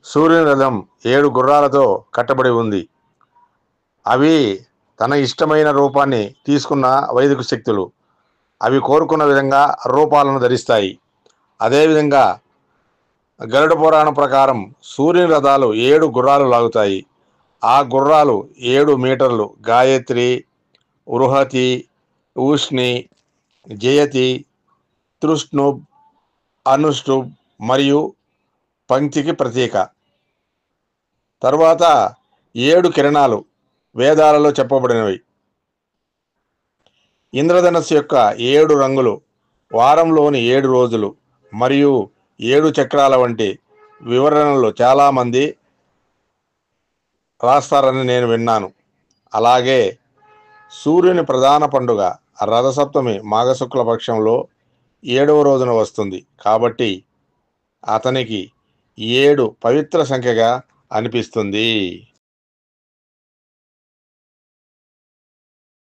సూర్యుని రథం 7 గుర్రాలతో కట్టబడి ఉంది. అవి తన ఇష్టమైన రూపాన్ని తీసుకున్న వైదిక శక్తులు. అవి కోరుకున్న విధంగా రూపాలను ధరిస్తాయి. అదేవిధంగా గరుడ పురాణం ప్రకారం సూర్యుని రథాలు 7 గుర్రాలు లాగుతాయి. ఆ గుర్రాలు 7 మీటర్లు గాయత్రి, బృహతి, ఊష్ణి, జయతి, తృష్ణుబ్, అనుష్టుబ్ మరియు పంక్తికి ప్రతీక. తరువాత 7 కిరణాలు వేదాలలో చెప్పబడినవి. ఇంద్రధనస్సు యొక్క 7 రంగులు, వారంలోని 7 రోజులు మరియు 7 చక్రాల వంటి వివరణలు చాలామంది రాస్తారని నేను విన్నాను. అలాగే సూర్యుని ప్రధాన పండుగ రథసప్తమి మాఘశుక్ల పక్షంలో 7వ రోజున వస్తుంది. కాబట్టి అతనికి 7 పవిత్ర సంఖ్యగా అనిపిస్తుంది.